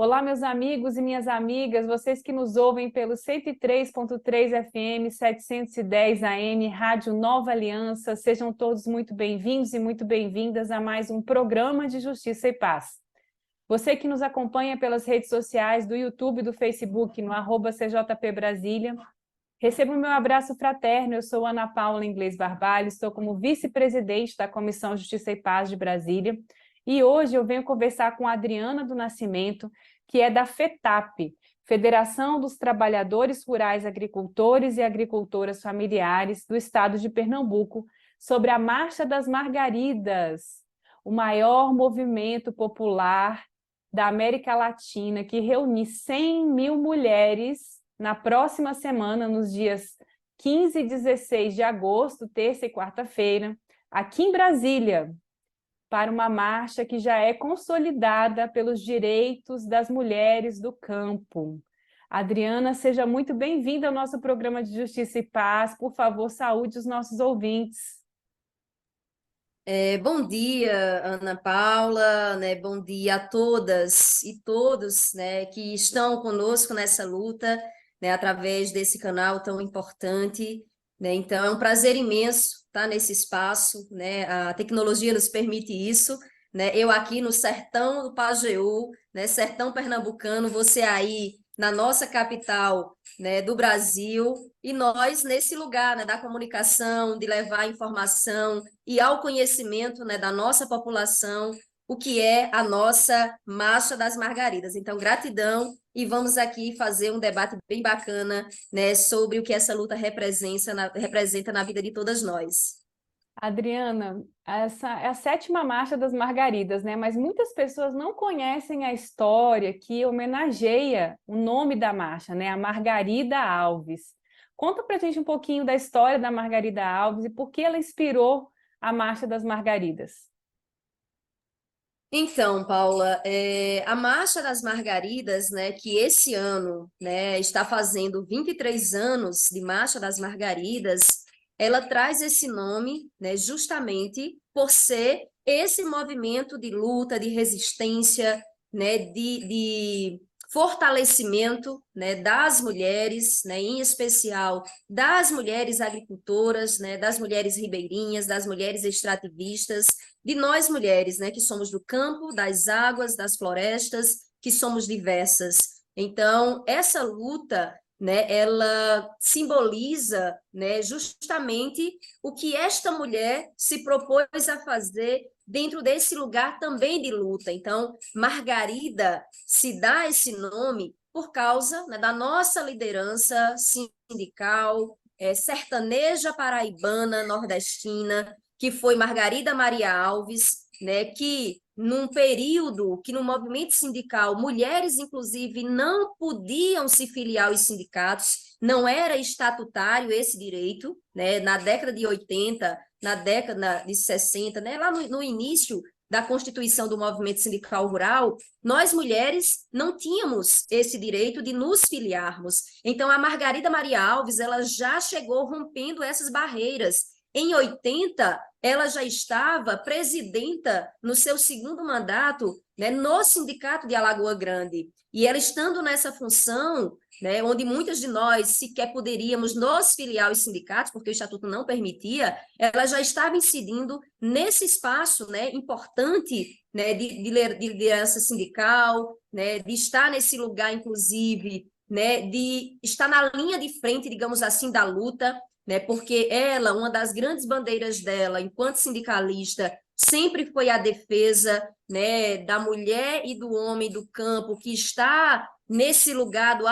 Olá, meus amigos e minhas amigas, vocês que nos ouvem pelo 103.3 FM, 710 AM, Rádio Nova Aliança, sejam todos muito bem-vindos e muito bem-vindas a mais um programa de Justiça e Paz. Você que nos acompanha pelas redes sociais, do YouTube e do Facebook, no @CJP Brasília, receba o meu abraço fraterno. Eu sou Ana Paula Inglês Barbalho, estou como vice-presidente da Comissão Justiça e Paz de Brasília, e hoje eu venho conversar com a Adriana do Nascimento, que é da FETAP, Federação dos Trabalhadores Rurais Agricultores e Agricultoras Familiares do Estado de Pernambuco, sobre a Marcha das Margaridas, o maior movimento popular da América Latina, que reúne 100 mil mulheres na próxima semana, nos dias 15 e 16 de agosto, terça e quarta-feira, aqui em Brasília, para uma marcha que já é consolidada pelos direitos das mulheres do campo. Adriana, seja muito bem-vinda ao nosso programa de Justiça e Paz. Por favor, saúde os nossos ouvintes. Bom dia, Ana Paula, né? Bom dia a todas e todos, né, que estão conosco nessa luta, né, através desse canal tão importante, né? Então, é um prazer imenso estar nesse espaço, né? A tecnologia nos permite isso, né? Eu aqui no sertão do Pajeú, né, sertão pernambucano, você aí na nossa capital, né, do Brasil, e nós nesse lugar, né, da comunicação, de levar informação e ao conhecimento, né, da nossa população, o que é a nossa Marcha das Margaridas. Então, gratidão, e vamos aqui fazer um debate bem bacana, né, sobre o que essa luta representa na vida de todas nós. Adriana, essa é a sétima Marcha das Margaridas, né? Mas muitas pessoas não conhecem a história que homenageia o nome da marcha, né? A Margarida Alves. Conta pra gente um pouquinho da história da Margarida Alves e por que ela inspirou a Marcha das Margaridas. Então, Paula, a Marcha das Margaridas, né, que esse ano, né, está fazendo 23 anos de Marcha das Margaridas, ela traz esse nome, né, justamente por ser esse movimento de luta, de resistência, né, de fortalecimento, né, das mulheres, né, em especial das mulheres agricultoras, né, das mulheres ribeirinhas, das mulheres extrativistas, de nós mulheres, né, que somos do campo, das águas, das florestas, que somos diversas. Então, essa luta, né, ela simboliza, né, justamente o que esta mulher se propôs a fazer dentro desse lugar também de luta. Então, Margarida se dá esse nome por causa, né, da nossa liderança sindical, sertaneja paraibana, nordestina, que foi Margarida Maria Alves, né, que num período que no movimento sindical mulheres, inclusive, não podiam se filiar aos sindicatos, não era estatutário esse direito, né, na década de 80, na década de 60, né, lá no início da constituição do movimento sindical rural, nós mulheres não tínhamos esse direito de nos filiarmos. Então, a Margarida Maria Alves, ela já chegou rompendo essas barreiras. Em 80, ela já estava presidenta no seu segundo mandato, né, no Sindicato de Alagoa Grande. E ela estando nessa função, né, onde muitas de nós sequer poderíamos nos filiar aos sindicatos, porque o Estatuto não permitia, ela já estava incidindo nesse espaço, né, importante, né, de liderança sindical, né, de estar nesse lugar, inclusive, né, de estar na linha de frente, digamos assim, da luta, né, porque ela, uma das grandes bandeiras dela, enquanto sindicalista, sempre foi a defesa, né, da mulher e do homem do campo que está nesse lugar do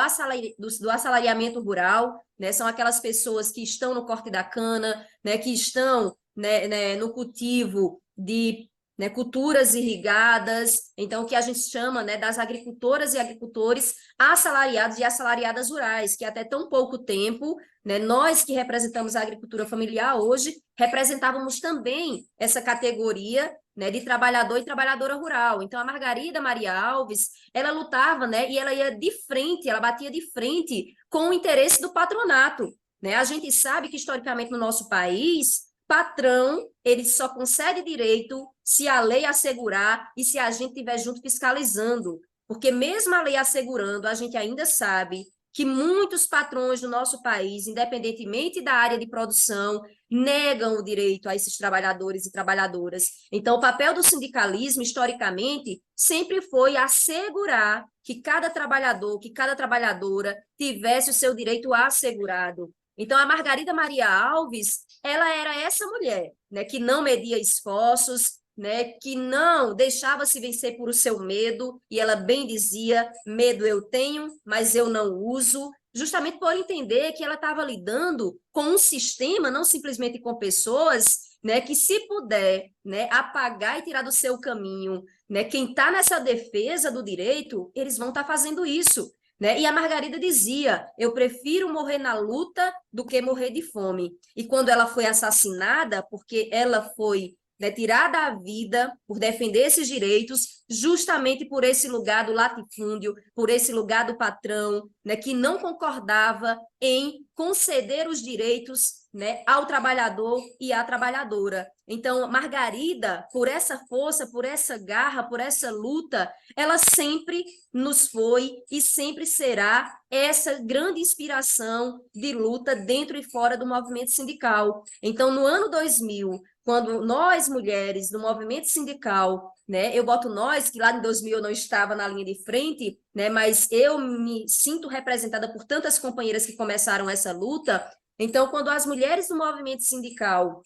assalariamento rural, né, são aquelas pessoas que estão no corte da cana, né, que estão, né, no cultivo de, né, culturas irrigadas, então o que a gente chama, né, das agricultoras e agricultores assalariados e assalariadas rurais, que até tão pouco tempo, né, nós que representamos a agricultura familiar hoje, representávamos também essa categoria, né, de trabalhador e trabalhadora rural. Então, a Margarida Maria Alves, ela lutava, né, e ela ia de frente, ela batia de frente com o interesse do patronato. Né? A gente sabe que, historicamente, no nosso país, patrão, ele só concede direito se a lei assegurar e se a gente estiver junto fiscalizando. porque mesmo a lei assegurando, a gente ainda sabe que muitos patrões do nosso país, independentemente da área de produção, negam o direito a esses trabalhadores e trabalhadoras. Então, o papel do sindicalismo, historicamente, sempre foi assegurar que cada trabalhador, que cada trabalhadora tivesse o seu direito assegurado. Então, a Margarida Maria Alves, ela era essa mulher, né, que não media esforços, né, que não deixava se vencer por o seu medo, e ela bem dizia, medo eu tenho, mas eu não uso, justamente por entender que ela estava lidando com um sistema, não simplesmente com pessoas, né, que se puder, né, apagar e tirar do seu caminho, né, quem está nessa defesa do direito, eles vão estar fazendo isso. Né? E a Margarida dizia, eu prefiro morrer na luta do que morrer de fome. E quando ela foi assassinada, porque ela foi, né, tirada a vida por defender esses direitos, justamente por esse lugar do latifúndio, por esse lugar do patrão, né, que não concordava em conceder os direitos, né, ao trabalhador e à trabalhadora. Então, Margarida, por essa força, por essa garra, por essa luta, ela sempre nos foi e sempre será essa grande inspiração de luta dentro e fora do movimento sindical. Então, no ano 2000, quando nós, mulheres do movimento sindical, né, eu boto nós, que lá em 2000 eu não estava na linha de frente, né, mas eu me sinto representada por tantas companheiras que começaram essa luta. Então, quando as mulheres do movimento sindical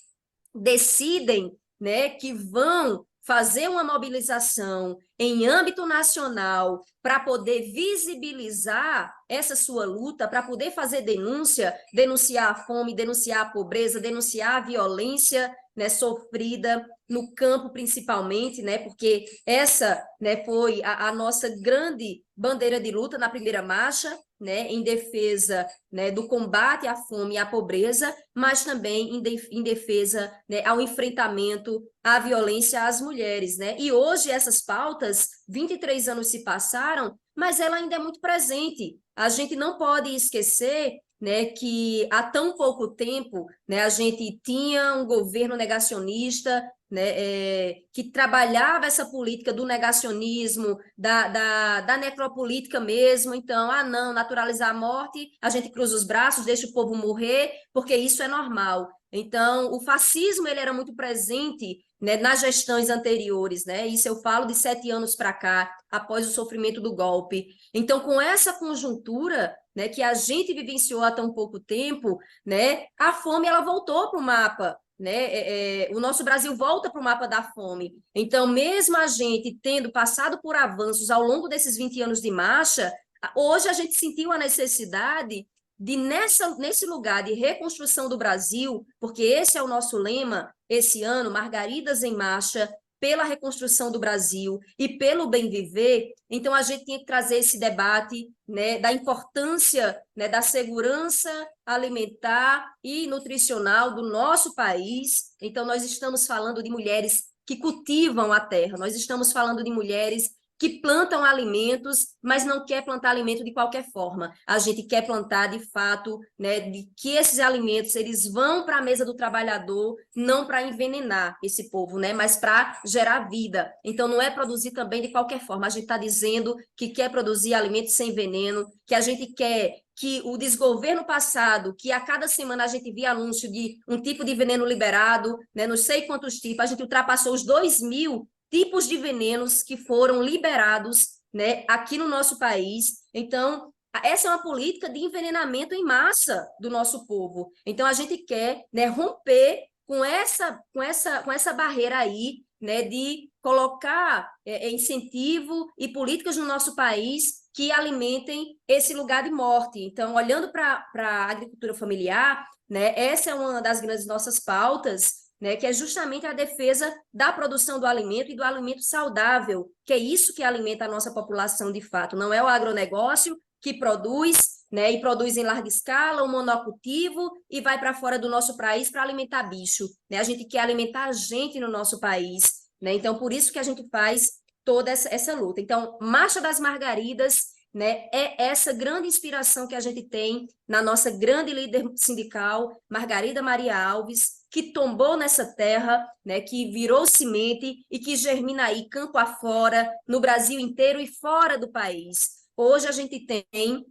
decidem, né, que vão fazer uma mobilização em âmbito nacional para poder visibilizar essa sua luta, para poder fazer denúncia, denunciar a fome, denunciar a pobreza, denunciar a violência, né, sofrida no campo principalmente, né, porque essa, né, foi a nossa grande bandeira de luta na primeira marcha, né, em defesa, né, do combate à fome e à pobreza, mas também em defesa, né, ao enfrentamento à violência às mulheres, né? E hoje essas pautas, 23 anos se passaram, mas ela ainda é muito presente. A gente não pode esquecer, né, que há tão pouco tempo, né, a gente tinha um governo negacionista, né, que trabalhava essa política do negacionismo, da necropolítica mesmo. Então, não, naturalizar a morte, a gente cruza os braços, deixa o povo morrer, porque isso é normal. Então, o fascismo ele era muito presente, né, nas gestões anteriores, né? Isso eu falo de 7 anos para cá, após o sofrimento do golpe. Então, com essa conjuntura, né, que a gente vivenciou há tão pouco tempo, né, a fome ela voltou para o mapa, né? O nosso Brasil volta para o mapa da fome. Então, mesmo a gente tendo passado por avanços ao longo desses 20 anos de marcha, hoje a gente sentiu a necessidade de, nesse lugar de reconstrução do Brasil, porque esse é o nosso lema esse ano, Margaridas em Marcha, pela reconstrução do Brasil e pelo bem viver, então a gente tinha que trazer esse debate, né, da importância, né, da segurança alimentar e nutricional do nosso país. Então nós estamos falando de mulheres que cultivam a terra, nós estamos falando de mulheres que plantam alimentos, mas não quer plantar alimento de qualquer forma. A gente quer plantar, de fato, né, de que esses alimentos eles vão para a mesa do trabalhador, não para envenenar esse povo, né, mas para gerar vida. Então, não é produzir também de qualquer forma. A gente está dizendo que quer produzir alimentos sem veneno, que a gente quer que o desgoverno passado, que a cada semana a gente via anúncio de um tipo de veneno liberado, né, não sei quantos tipos, a gente ultrapassou os 2.000 tipos de venenos que foram liberados, né, aqui no nosso país. Então, essa é uma política de envenenamento em massa do nosso povo. Então, a gente quer, né, romper com essa barreira aí, né, de colocar incentivo e políticas no nosso país que alimentem esse lugar de morte. Então, olhando para a agricultura familiar, né, essa é uma das grandes nossas pautas, né, que é justamente a defesa da produção do alimento e do alimento saudável, que é isso que alimenta a nossa população de fato. Não é o agronegócio que produz, né, e produz em larga escala, um monocultivo e vai para fora do nosso país para alimentar bicho. Né? A gente quer alimentar a gente no nosso país. Né? Então, por isso que a gente faz toda essa luta. Então, Marcha das Margaridas né, é essa grande inspiração que a gente tem na nossa grande líder sindical, Margarida Maria Alves, que tombou nessa terra, né, que virou semente e que germina aí campo afora, no Brasil inteiro e fora do país. Hoje a gente tem,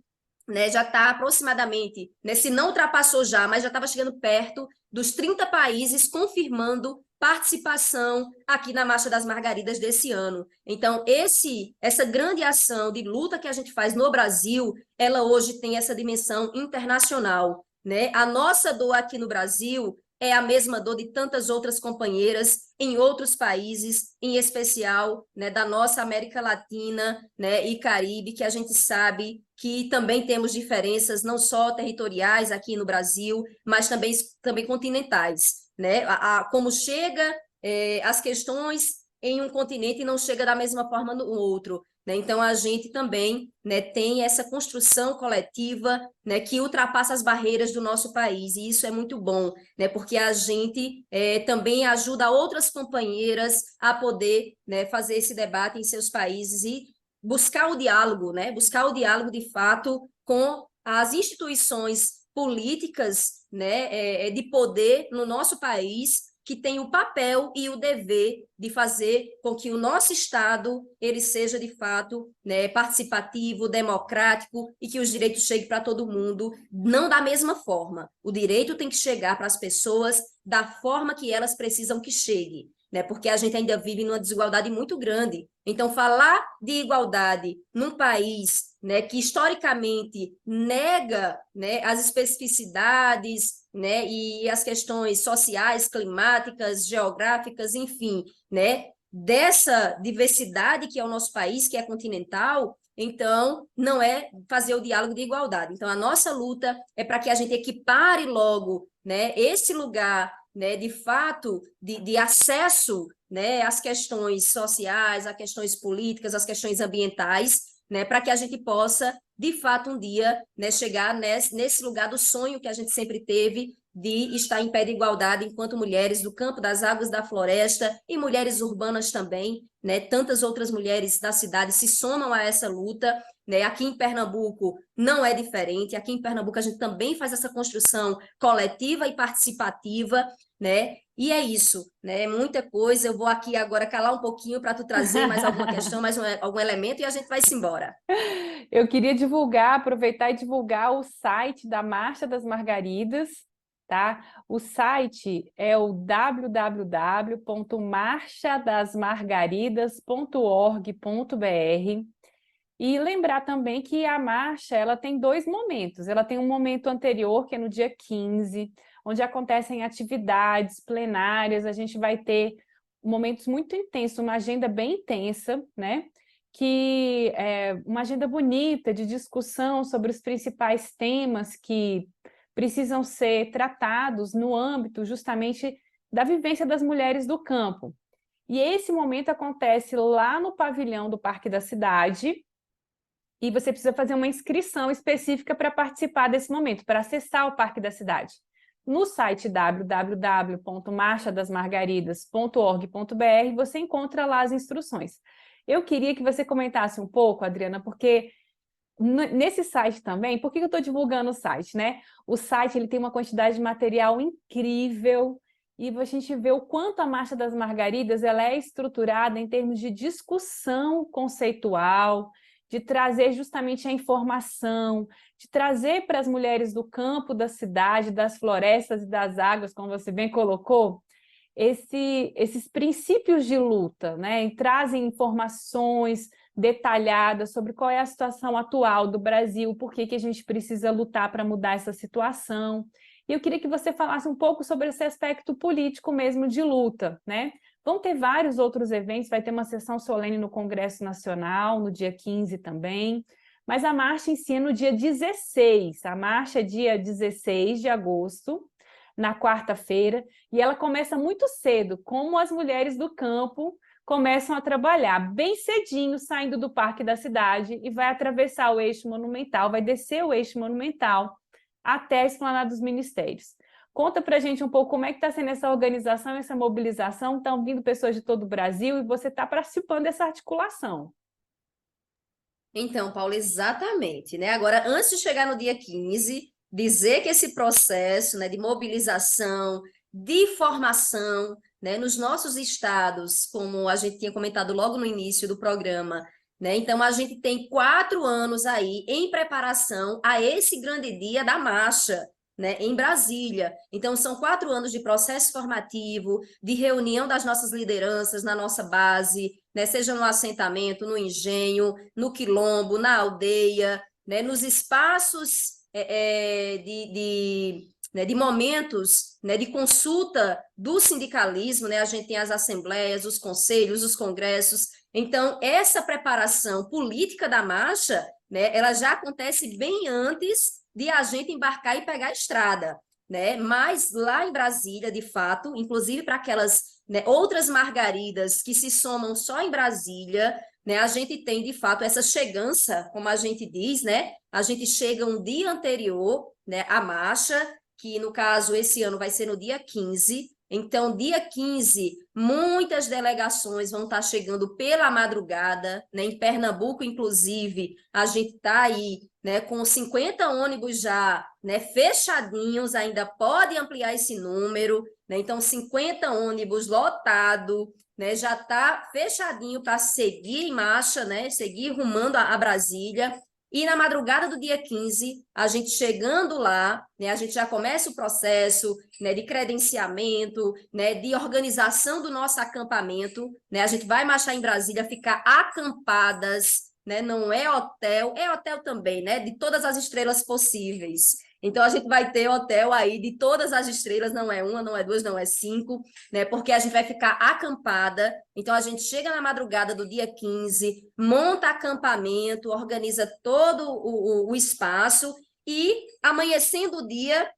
né, já está aproximadamente, né, se não ultrapassou já, mas já estava chegando perto dos 30 países confirmando participação aqui na Marcha das Margaridas desse ano. Então, essa grande ação de luta que a gente faz no Brasil, ela hoje tem essa dimensão internacional, né? A nossa dor aqui no Brasil é a mesma dor de tantas outras companheiras em outros países, em especial, né, da nossa América Latina, né, e Caribe, que a gente sabe que também temos diferenças não só territoriais aqui no Brasil, mas também continentais, né? Como chega as questões em um continente e não chega da mesma forma no outro. Né? Então, a gente também, né, tem essa construção coletiva, né, que ultrapassa as barreiras do nosso país, e isso é muito bom, né, porque a gente também ajuda outras companheiras a poder, né, fazer esse debate em seus países e buscar o diálogo, né, buscar o diálogo de fato com as instituições políticas, né, de poder no nosso país, que tem o papel e o dever de fazer com que o nosso Estado ele seja, de fato, né, participativo, democrático e que os direitos cheguem para todo mundo, não da mesma forma. O direito tem que chegar para as pessoas da forma que elas precisam que chegue, né, porque a gente ainda vive numa desigualdade muito grande. Então, falar de igualdade num país, né, que historicamente nega, né, as especificidades, né, e as questões sociais, climáticas, geográficas, enfim, né, dessa diversidade que é o nosso país, que é continental, então não é fazer o diálogo de igualdade. Então a nossa luta é para que a gente equipare logo, né, esse lugar, né, de fato de acesso, né, às questões sociais, às questões políticas, às questões ambientais, né, para que a gente possa de fato um dia, né, chegar nesse lugar do sonho que a gente sempre teve de estar em pé de igualdade enquanto mulheres do campo, das águas, da floresta e mulheres urbanas também, né? Tantas outras mulheres da cidade se somam a essa luta, né? Aqui em Pernambuco não é diferente. Aqui em Pernambuco a gente também faz essa construção coletiva e participativa, né? E é isso, né? Muita coisa. Eu vou aqui agora calar um pouquinho para tu trazer mais alguma questão, algum elemento e a gente vai se embora. Eu queria divulgar, aproveitar e divulgar o site da Marcha das Margaridas, tá? O site é o www.marchadasmargaridas.org.br. E lembrar também que a marcha ela tem dois momentos. Ela tem um momento anterior, que é no dia 15, onde acontecem atividades plenárias, a gente vai ter momentos muito intensos, uma agenda bem intensa, né? Que é uma agenda bonita de discussão sobre os principais temas que precisam ser tratados no âmbito justamente da vivência das mulheres do campo. E esse momento acontece lá no pavilhão do Parque da Cidade, e você precisa fazer uma inscrição específica para participar desse momento, para acessar o Parque da Cidade. No site www.marchadasmargaridas.org.br você encontra lá as instruções. Eu queria que você comentasse um pouco, Adriana, porque nesse site também, por que eu estou divulgando o site, né? O site ele tem uma quantidade de material incrível e a gente vê o quanto a Marcha das Margaridas ela é estruturada em termos de discussão conceitual, de trazer justamente a informação, de trazer para as mulheres do campo, da cidade, das florestas e das águas, como você bem colocou, esses princípios de luta, né? E trazem informações detalhadas sobre qual é a situação atual do Brasil, por que a gente precisa lutar para mudar essa situação. E eu queria que você falasse um pouco sobre esse aspecto político mesmo de luta, né? Vão ter vários outros eventos, vai ter uma sessão solene no Congresso Nacional, no dia 15 também, mas a marcha em si é no dia 16, a marcha é dia 16 de agosto, na quarta-feira, e ela começa muito cedo, como as mulheres do campo começam a trabalhar bem cedinho, saindo do Parque da Cidade, e vai atravessar o eixo monumental, vai descer o eixo monumental até a Esplanada dos Ministérios. Conta para a gente um pouco como é que está sendo essa organização, essa mobilização, estão vindo pessoas de todo o Brasil e você está participando dessa articulação. Então, Paulo, exatamente, né? Agora, antes de chegar no dia 15, dizer que esse processo, né, de mobilização, de formação, né, nos nossos estados, como a gente tinha comentado logo no início do programa, né? Então, a gente tem 4 anos aí em preparação a esse grande dia da marcha, né, em Brasília. Então, são 4 anos de processo formativo, de reunião das nossas lideranças na nossa base, né, seja no assentamento, no engenho, no quilombo, na aldeia, né, nos espaços de momentos, né, de consulta do sindicalismo, né, a gente tem as assembleias, os conselhos, os congressos. Então, essa preparação política da marcha, né, ela já acontece bem antes de a gente embarcar e pegar a estrada, né? Mas lá em Brasília, de fato, inclusive para aquelas, né, outras margaridas que se somam só em Brasília, né, a gente tem, de fato, essa chegança, como a gente diz, né? A gente chega um dia anterior, né, à marcha, que no caso esse ano vai ser no dia 15. Então, dia 15, muitas delegações vão estar chegando pela madrugada, né? Em Pernambuco, inclusive, a gente está aí, né, com 50 ônibus já, né, fechadinhos, ainda pode ampliar esse número, né? Então, 50 ônibus lotado, né, já está fechadinho para seguir em marcha, né, seguir rumando a Brasília. E na madrugada do dia 15, a gente chegando lá, né, a gente já começa o processo, né, de credenciamento, né, de organização do nosso acampamento, né? A gente vai marchar em Brasília, ficar acampadas, né? Não é hotel também, né? De todas as estrelas possíveis. Então, a gente vai ter hotel aí de todas as estrelas, não é uma, não é duas, não é cinco, né? Porque a gente vai ficar acampada. Então, a gente chega na madrugada do dia 15, monta acampamento, organiza todo o espaço e, amanhecendo o dia,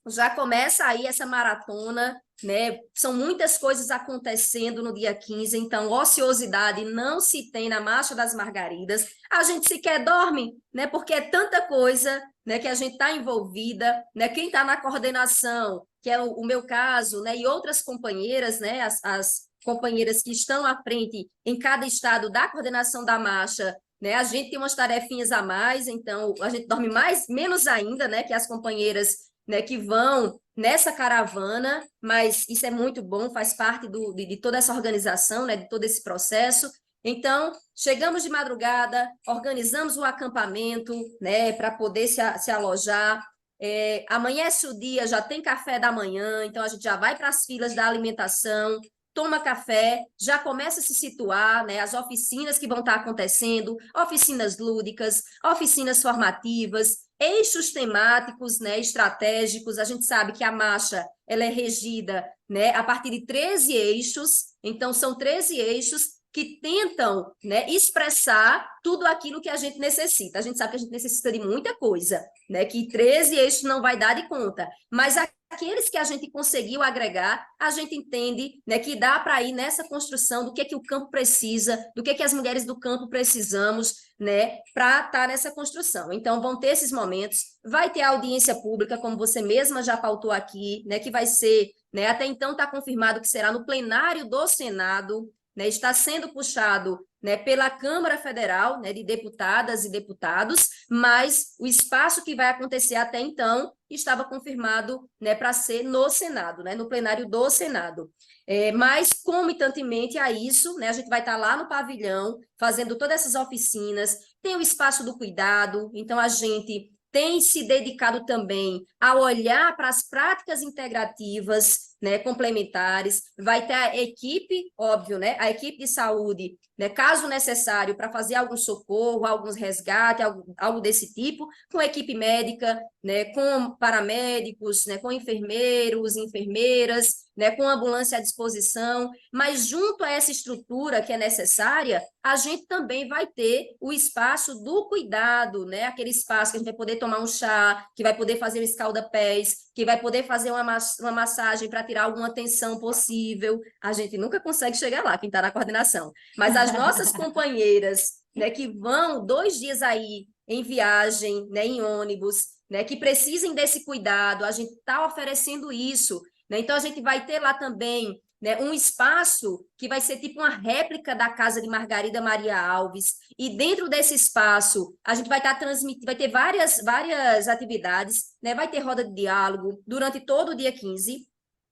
já começa aí essa maratona, né? São muitas coisas acontecendo no dia 15, então ociosidade não se tem na Marcha das Margaridas. A gente sequer dorme, né? Porque é tanta coisa, né, que a gente está envolvida, né? Quem está na coordenação, que é o meu caso, né, e outras companheiras, né, as companheiras que estão à frente em cada estado da coordenação da marcha, né? A gente tem umas tarefinhas a mais, então a gente dorme mais, menos ainda, né, que as companheiras, né, que vão nessa caravana, mas isso é muito bom, faz parte de toda essa organização, né, de todo esse processo. Então, chegamos de madrugada, organizamos o acampamento, né, para poder se alojar. Amanhece o dia, já tem café da manhã, então a gente já vai para as filas da alimentação, toma café, já começa a se situar, né, as oficinas que vão estar acontecendo, oficinas lúdicas, oficinas formativas, eixos temáticos, né, estratégicos. A gente sabe que a marcha ela é regida, né, a partir de 13 eixos, então são 13 eixos que tentam, né, expressar tudo aquilo que a gente necessita. A gente sabe que a gente necessita de muita coisa, né, que 13 eixos não vai dar de conta, mas aqueles que a gente conseguiu agregar, a gente entende, né, que dá para ir nessa construção do que o campo precisa, do que as mulheres do campo precisamos, né, para estar nessa construção. Então, vão ter esses momentos, vai ter audiência pública, como você mesma já pautou aqui, né, que vai ser, né, até então está confirmado que será no plenário do Senado, né, está sendo puxado, né, pela Câmara Federal, né, de deputadas e deputados, mas o espaço que vai acontecer até então estava confirmado, né, para ser no Senado, né, no plenário do Senado. Mas, concomitantemente a isso, né, a gente vai estar lá no pavilhão, fazendo todas essas oficinas, tem o espaço do cuidado, então a gente tem se dedicado também a olhar para as práticas integrativas, né, complementares, vai ter a equipe, óbvio, né, a equipe de saúde, né, caso necessário, para fazer algum socorro, alguns resgates, algo desse tipo, com a equipe médica, né, com paramédicos, né, com enfermeiros, enfermeiras, né, com ambulância à disposição, mas junto a essa estrutura que é necessária, a gente também vai ter o espaço do cuidado, né, aquele espaço que a gente vai poder tomar um chá, que vai poder fazer um escalda-pés, que vai poder fazer uma massagem para tirar alguma tensão possível. A gente nunca consegue chegar lá, quem está na coordenação. Mas as nossas companheiras, né, que vão 2 dias aí em viagem, né, em ônibus, né, que precisem desse cuidado, a gente está oferecendo isso, né? Então, a gente vai ter lá também né, um espaço que vai ser tipo uma réplica da casa de Margarida Maria Alves, e dentro desse espaço a gente vai estar transmitindo, vai ter várias atividades, né, vai ter roda de diálogo durante todo o dia 15,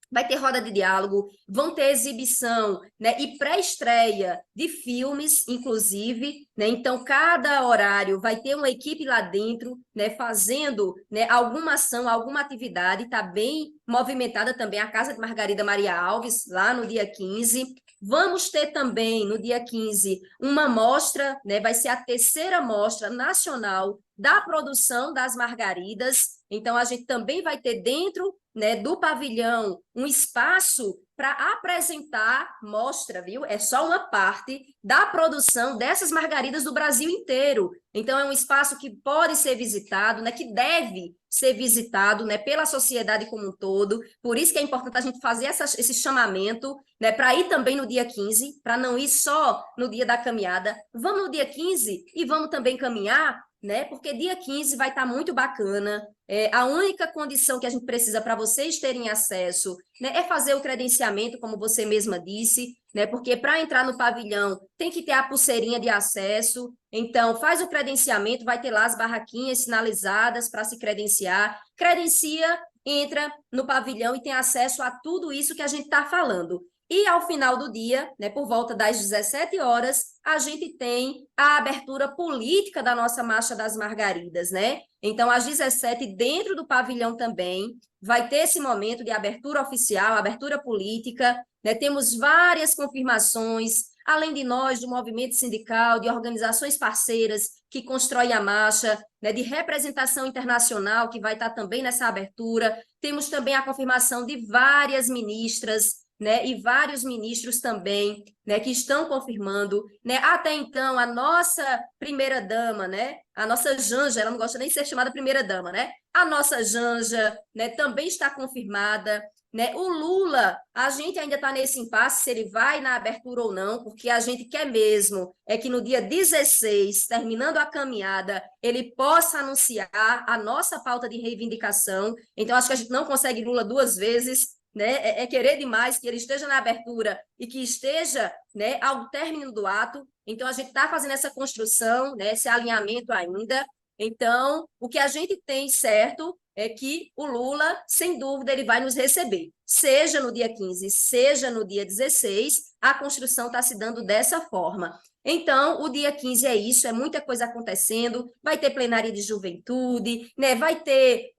vai ter roda de diálogo, vão ter exibição, né, e pré-estreia de filmes, inclusive, né, então cada horário vai ter uma equipe lá dentro, né, fazendo, né, alguma ação, alguma atividade, está bem movimentada também a Casa de Margarida Maria Alves, lá no dia 15. Vamos ter também, no dia 15, uma mostra, né, vai ser a terceira mostra nacional da produção das margaridas, então a gente também vai ter dentro, né, do pavilhão um espaço para apresentar, mostra, viu? É só uma parte da produção dessas margaridas do Brasil inteiro. Então, é um espaço que pode ser visitado, né, que deve ser visitado, né, pela sociedade como um todo. Por isso que é importante a gente fazer esse chamamento, né, para ir também no dia 15, para não ir só no dia da caminhada. Vamos no dia 15 e vamos também caminhar, né? Porque dia 15 vai estar muito bacana. A única condição que a gente precisa para vocês terem acesso, né, é fazer o credenciamento, como você mesma disse, né? Porque para entrar no pavilhão tem que ter a pulseirinha de acesso. Então, faz o credenciamento, vai ter lá as barraquinhas sinalizadas para se credenciar. Credencia, entra no pavilhão e tem acesso a tudo isso que a gente está falando. E ao final do dia, né, por volta das 17 horas, a gente tem a abertura política da nossa Marcha das Margaridas, né? Então, às 17, dentro do pavilhão também, vai ter esse momento de abertura oficial, abertura política, né? Temos várias confirmações, além de nós, do movimento sindical, de organizações parceiras que constroem a marcha, né? De representação internacional, que vai estar também nessa abertura. Temos também a confirmação de várias ministras, né, e vários ministros também, né, que estão confirmando, né, até então a nossa primeira-dama, né, a nossa Janja, ela não gosta nem de ser chamada primeira-dama, né, a nossa Janja, né, também está confirmada, né, o Lula, a gente ainda está nesse impasse se ele vai na abertura ou não, porque a gente quer mesmo é que no dia 16, terminando a caminhada, ele possa anunciar a nossa pauta de reivindicação. Então acho que a gente não consegue Lula duas vezes, né? Querer demais que ele esteja na abertura e que esteja, né, ao término do ato. Então, a gente está fazendo essa construção, né, esse alinhamento ainda. Então, o que a gente tem certo é que o Lula, sem dúvida, ele vai nos receber. Seja no dia 15, seja no dia 16, a construção está se dando dessa forma. Então, o dia 15 é isso, é muita coisa acontecendo, vai ter plenária de juventude, né, vai ter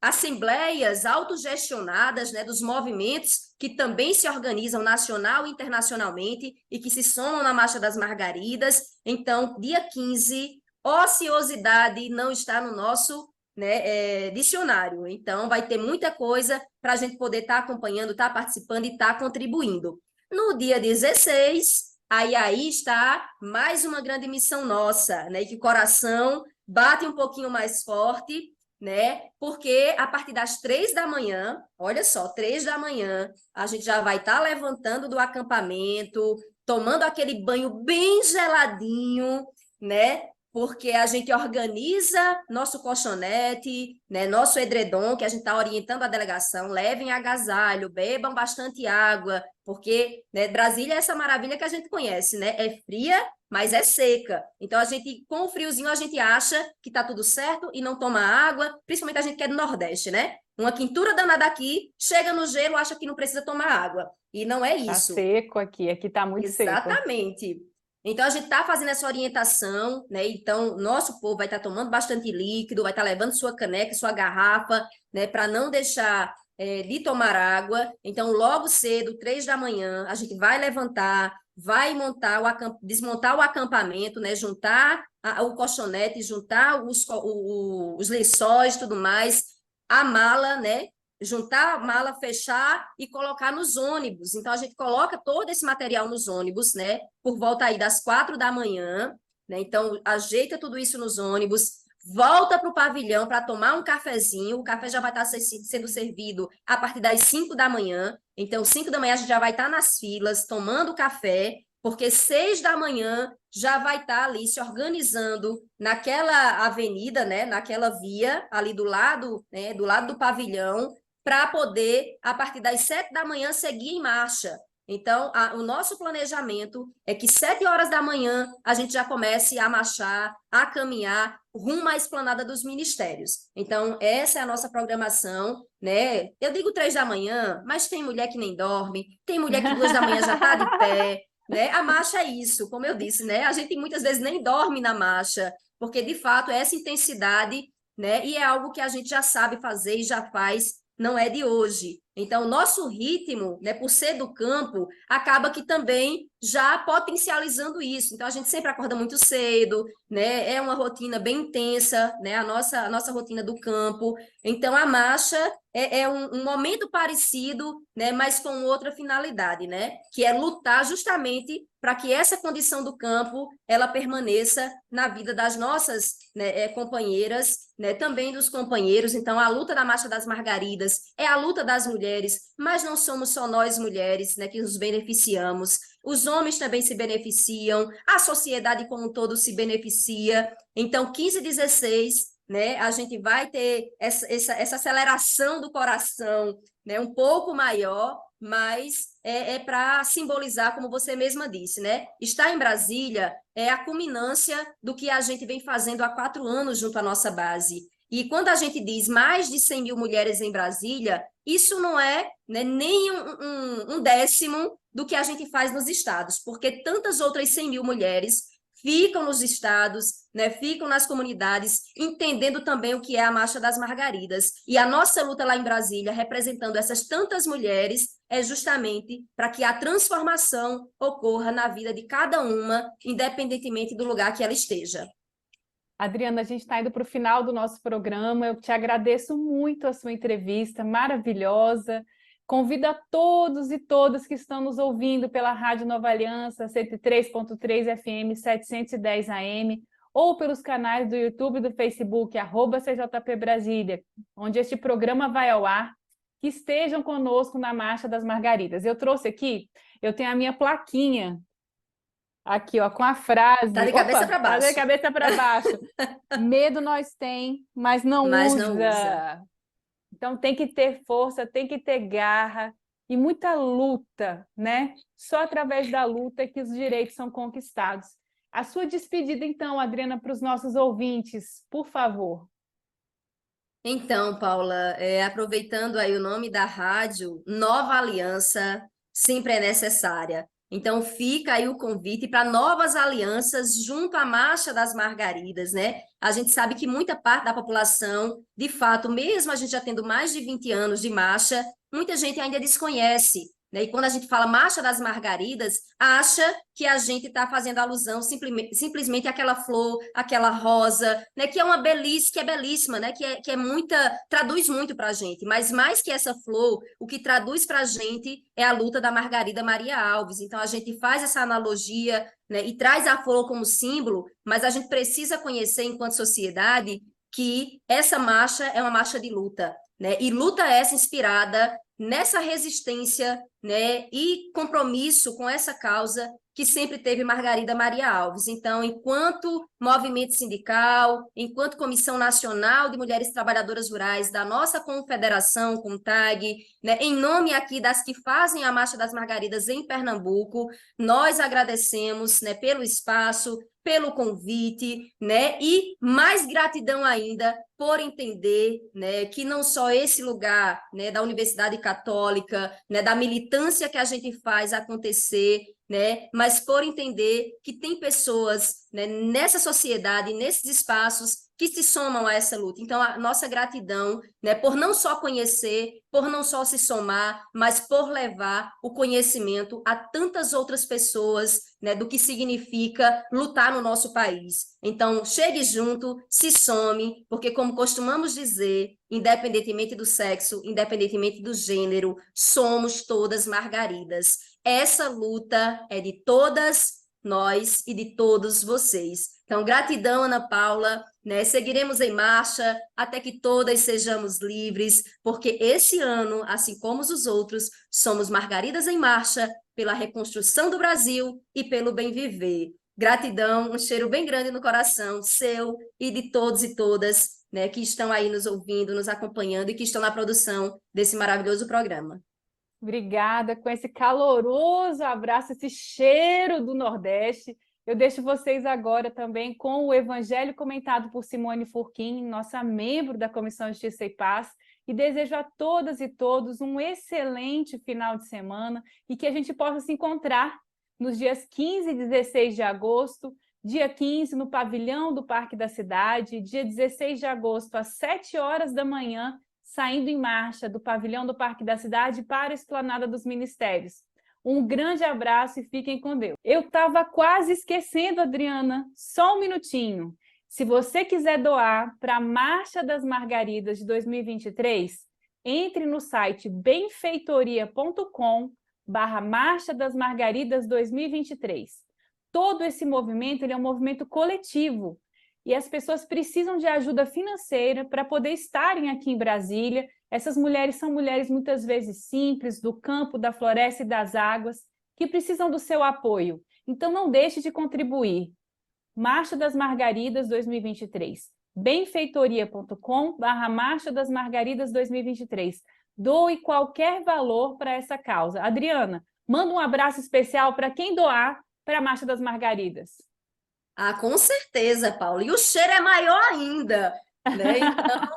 assembleias autogestionadas, né, dos movimentos que também se organizam nacional e internacionalmente e que se somam na Marcha das Margaridas. Então, dia 15, ociosidade não está no nosso, né, dicionário. Então, vai ter muita coisa para a gente poder estar acompanhando, estar participando e estar contribuindo. No dia 16, aí está mais uma grande missão nossa, né, que o coração bate um pouquinho mais forte, né? Porque a partir das 3 da manhã, olha só, 3 da manhã, a gente já vai estar levantando do acampamento, tomando aquele banho bem geladinho, né? Porque a gente organiza nosso colchonete, né? Nosso edredom, que a gente está orientando a delegação, levem agasalho, bebam bastante água, porque, né, Brasília é essa maravilha que a gente conhece, né? É fria, mas é seca. Então, a gente, com o friozinho, a gente acha que está tudo certo e não toma água, principalmente a gente que é do Nordeste, né? Uma quintura danada aqui, chega no gelo, acha que não precisa tomar água. E não é isso. Tá seco aqui está muito seco. Exatamente. Então, a gente está fazendo essa orientação, né? Então, nosso povo vai estar tomando bastante líquido, vai estar levando sua caneca, sua garrafa, né? Para não deixar de tomar água. Então, logo cedo, 3 da manhã, a gente vai levantar, vai montar desmontar o acampamento, né? Juntar o colchonete, juntar os lençóis, tudo mais, a mala, né? Juntar a mala, fechar e colocar nos ônibus. Então, a gente coloca todo esse material nos ônibus, né? Por volta aí das 4 da manhã, né? Então, ajeita tudo isso nos ônibus, volta para o pavilhão para tomar um cafezinho. O café já vai estar sendo servido a partir das 5 da manhã. Então, 5 da manhã a gente já vai estar nas filas, tomando café, porque 6 da manhã já vai estar ali se organizando naquela avenida, né? Naquela via ali do lado, né? Do lado do pavilhão, para poder, a partir das 7 da manhã, seguir em marcha. Então, o nosso planejamento é que 7 horas da manhã a gente já comece a marchar, a caminhar rumo à esplanada dos ministérios. Então, essa é a nossa programação, né? Eu digo 3 da manhã, mas tem mulher que nem dorme, tem mulher que 2 da manhã já está de pé, né? A marcha é isso, como eu disse, né? A gente muitas vezes nem dorme na marcha, porque de fato é essa intensidade, né? E é algo que a gente já sabe fazer e já faz, não é de hoje. Então, o nosso ritmo, né, por ser do campo, acaba que também já potencializando isso. Então, a gente sempre acorda muito cedo, né? É uma rotina bem intensa, né? A nossa rotina do campo. Então, a marcha é um momento parecido, né? Mas com outra finalidade, né? Que é lutar justamente para que essa condição do campo ela permaneça na vida das nossas, né, companheiras, né, também dos companheiros. Então, a luta da Marcha das Margaridas é a luta das mulheres, mas não somos só nós mulheres, né, que nos beneficiamos. Os homens também se beneficiam, a sociedade como um todo se beneficia. Então, 15 e 16, né, a gente vai ter essa aceleração do coração, né, um pouco maior, mas é para simbolizar, como você mesma disse, né? Estar em Brasília é a culminância do que a gente vem fazendo há 4 anos junto à nossa base. E quando a gente diz mais de 100 mil mulheres em Brasília, isso não é, né, nem um décimo do que a gente faz nos estados, porque tantas outras 100 mil mulheres ficam nos estados, né, ficam nas comunidades, entendendo também o que é a Marcha das Margaridas. E a nossa luta lá em Brasília, representando essas tantas mulheres, é justamente para que a transformação ocorra na vida de cada uma, independentemente do lugar que ela esteja. Adriana, a gente está indo para o final do nosso programa. Eu te agradeço muito a sua entrevista, maravilhosa. Convido a todos e todas que estão nos ouvindo pela Rádio Nova Aliança, 103.3 FM, 710 AM, ou pelos canais do YouTube e do Facebook, @CJP Brasília, onde este programa vai ao ar, que estejam conosco na Marcha das Margaridas. Eu trouxe aqui, eu tenho a minha plaquinha, aqui, ó, com a frase. Tá de cabeça para baixo. Tá de cabeça para baixo. Medo nós tem, mas não Mas usa. não usa. Então tem que ter força, tem que ter garra e muita luta, né? Só através da luta é que os direitos são conquistados. A sua despedida, então, Adriana, para os nossos ouvintes, por favor. Então, Paula, aproveitando aí o nome da rádio, Nova Aliança sempre é necessária. Então, fica aí o convite para novas alianças junto à Marcha das Margaridas, né? A gente sabe que muita parte da população, de fato, mesmo a gente já tendo mais de 20 anos de marcha, muita gente ainda desconhece, né? E quando a gente fala Marcha das Margaridas, acha que a gente está fazendo alusão simplesmente àquela flor, àquela rosa, né? Que é uma belíssima, que é belíssima, né? Que é muita, traduz muito para a gente. Mas mais que essa flor, o que traduz para a gente é a luta da Margarida Maria Alves. Então a gente faz essa analogia, né? E traz a flor como símbolo, mas a gente precisa conhecer enquanto sociedade que essa marcha é uma marcha de luta, né? E luta essa inspirada nessa resistência, né, e compromisso com essa causa que sempre teve Margarida Maria Alves. Então, enquanto movimento sindical, enquanto Comissão Nacional de Mulheres Trabalhadoras Rurais da nossa confederação, CONTAG, né, em nome aqui das que fazem a Marcha das Margaridas em Pernambuco, nós agradecemos, né, pelo espaço, pelo convite, né? E mais gratidão ainda por entender, né, que não só esse lugar, né, da Universidade Católica, né, da militância que a gente faz acontecer, né, mas por entender que tem pessoas, né, nessa sociedade, nesses espaços que se somam a essa luta. Então, a nossa gratidão, né, por não só conhecer, por não só se somar, mas por levar o conhecimento a tantas outras pessoas, né, do que significa lutar no nosso país. Então, chegue junto, se some, porque, como costumamos dizer, independentemente do sexo, independentemente do gênero, somos todas Margaridas. Essa luta é de todas nós e de todos vocês. Então, gratidão, Ana Paula, né? Seguiremos em marcha até que todas sejamos livres, porque esse ano, assim como os outros, somos Margaridas em marcha pela reconstrução do Brasil e pelo bem viver. Gratidão, um cheiro bem grande no coração seu e de todos e todas, né, que estão aí nos ouvindo, nos acompanhando e que estão na produção desse maravilhoso programa. Obrigada com esse caloroso abraço, esse cheiro do Nordeste. Eu deixo vocês agora também com o Evangelho comentado por Simone Furquim, nossa membro da Comissão Justiça e Paz, e desejo a todas e todos um excelente final de semana e que a gente possa se encontrar nos dias 15 e 16 de agosto, dia 15 no pavilhão do Parque da Cidade, dia 16 de agosto às 7 horas da manhã, saindo em marcha do pavilhão do Parque da Cidade para a Esplanada dos Ministérios. Um grande abraço e fiquem com Deus. Eu estava quase esquecendo, Adriana, só um minutinho. Se você quiser doar para a Marcha das Margaridas de 2023, entre no site benfeitoria.com/Marcha das Margaridas 2023. Todo esse movimento ele é um movimento coletivo e as pessoas precisam de ajuda financeira para poder estarem aqui em Brasília. Essas mulheres são mulheres muitas vezes simples, do campo, da floresta e das águas, que precisam do seu apoio. Então não deixe de contribuir. Marcha das Margaridas 2023. benfeitoria.com/Marcha das Margaridas 2023. Doe qualquer valor para essa causa. Adriana, manda um abraço especial para quem doar para a Marcha das Margaridas. Ah, com certeza, Paulo. E o cheiro é maior ainda, né? Então,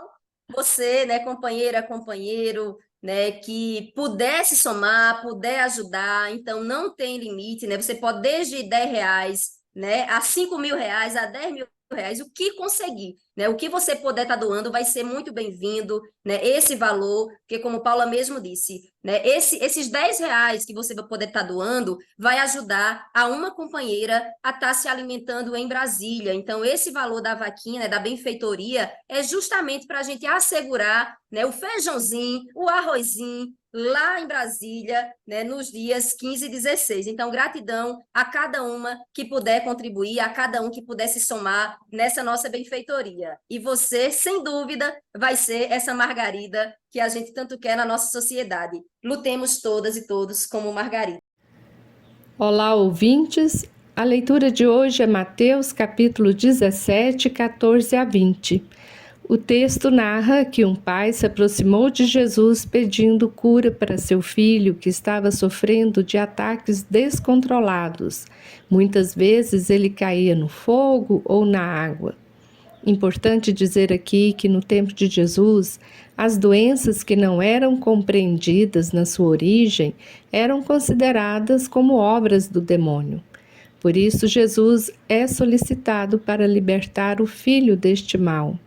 você, né, companheira, companheiro, né, que pudesse somar, puder ajudar, então não tem limite, né? Você pode desde R$ 10, né, a R$ 5.000, a R$ 10.000, o que conseguir, né? O que você puder estar doando vai ser muito bem-vindo, né? Esse valor, porque como Paula mesmo disse, né, esses R$ 10 que você vai poder estar doando vai ajudar a uma companheira a estar se alimentando em Brasília. Então, esse valor da vaquinha, né, da benfeitoria, é justamente para a gente assegurar, né, o feijãozinho, o arrozinho, lá em Brasília, né, nos dias 15 e 16. Então, gratidão a cada uma que puder contribuir, a cada um que puder se somar nessa nossa benfeitoria. E você, sem dúvida, vai ser essa Margarida que a gente tanto quer na nossa sociedade. Lutemos todas e todos como Margarida. Olá, ouvintes. A leitura de hoje é Mateus, capítulo 17, 14 a 20. O texto narra que um pai se aproximou de Jesus pedindo cura para seu filho que estava sofrendo de ataques descontrolados. Muitas vezes ele caía no fogo ou na água. Importante dizer aqui que no tempo de Jesus, as doenças que não eram compreendidas na sua origem eram consideradas como obras do demônio. Por isso, Jesus é solicitado para libertar o filho deste mal.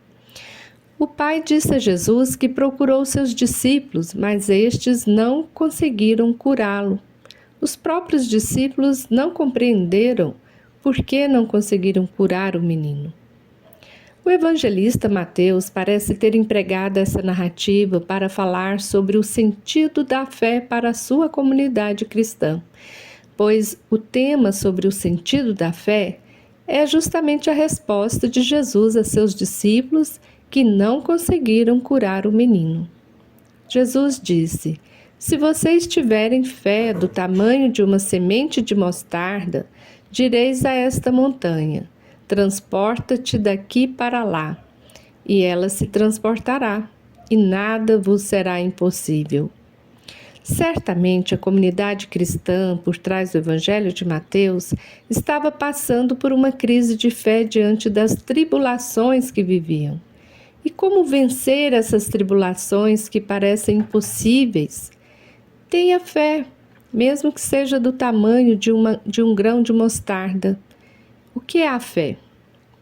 O pai disse a Jesus que procurou seus discípulos, mas estes não conseguiram curá-lo. Os próprios discípulos não compreenderam por que não conseguiram curar o menino. O evangelista Mateus parece ter empregado essa narrativa para falar sobre o sentido da fé para a sua comunidade cristã, pois o tema sobre o sentido da fé é justamente a resposta de Jesus a seus discípulos que não conseguiram curar o menino. Jesus disse: "Se vocês tiverem fé do tamanho de uma semente de mostarda, direis a esta montanha: transporta-te daqui para lá, e ela se transportará, e nada vos será impossível." Certamente a comunidade cristã, por trás do Evangelho de Mateus, estava passando por uma crise de fé diante das tribulações que viviam. E como vencer essas tribulações que parecem impossíveis? Tenha fé, mesmo que seja do tamanho de um grão de mostarda. O que é a fé?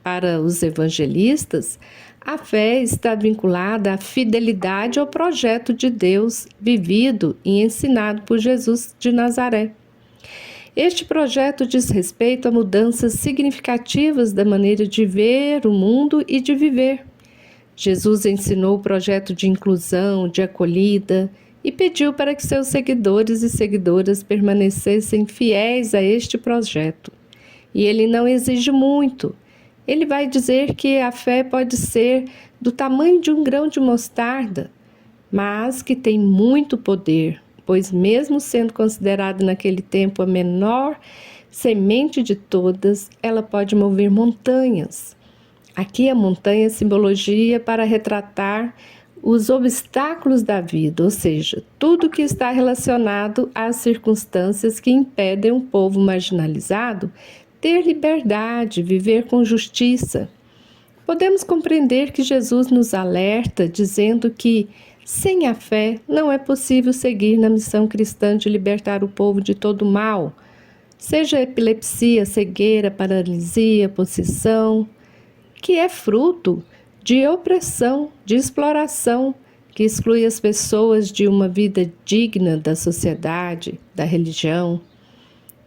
Para os evangelistas, a fé está vinculada à fidelidade ao projeto de Deus vivido e ensinado por Jesus de Nazaré. Este projeto diz respeito a mudanças significativas da maneira de ver o mundo e de viver. Jesus ensinou o projeto de inclusão, de acolhida e pediu para que seus seguidores e seguidoras permanecessem fiéis a este projeto. E ele não exige muito. Ele vai dizer que a fé pode ser do tamanho de um grão de mostarda, mas que tem muito poder, pois mesmo sendo considerado naquele tempo a menor semente de todas, ela pode mover montanhas. Aqui a montanha é simbologia para retratar os obstáculos da vida, ou seja, tudo que está relacionado às circunstâncias que impedem um povo marginalizado ter liberdade, viver com justiça. Podemos compreender que Jesus nos alerta dizendo que, sem a fé, não é possível seguir na missão cristã de libertar o povo de todo mal, seja epilepsia, cegueira, paralisia, possessão, que é fruto de opressão, de exploração, que exclui as pessoas de uma vida digna da sociedade, da religião.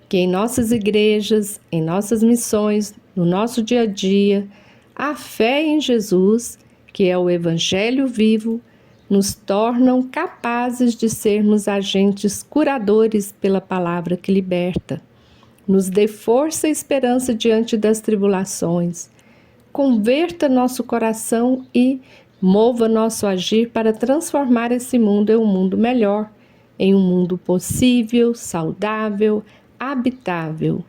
Que em nossas igrejas, em nossas missões, no nosso dia a dia, a fé em Jesus, que é o Evangelho vivo, nos tornam capazes de sermos agentes curadores pela palavra que liberta. Nos dê força e esperança diante das tribulações. Converta nosso coração e mova nosso agir para transformar esse mundo em um mundo melhor, em um mundo possível, saudável, habitável.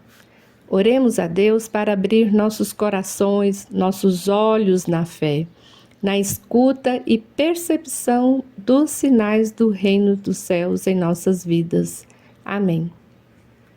Oremos a Deus para abrir nossos corações, nossos olhos na fé, na escuta e percepção dos sinais do reino dos céus em nossas vidas. Amém.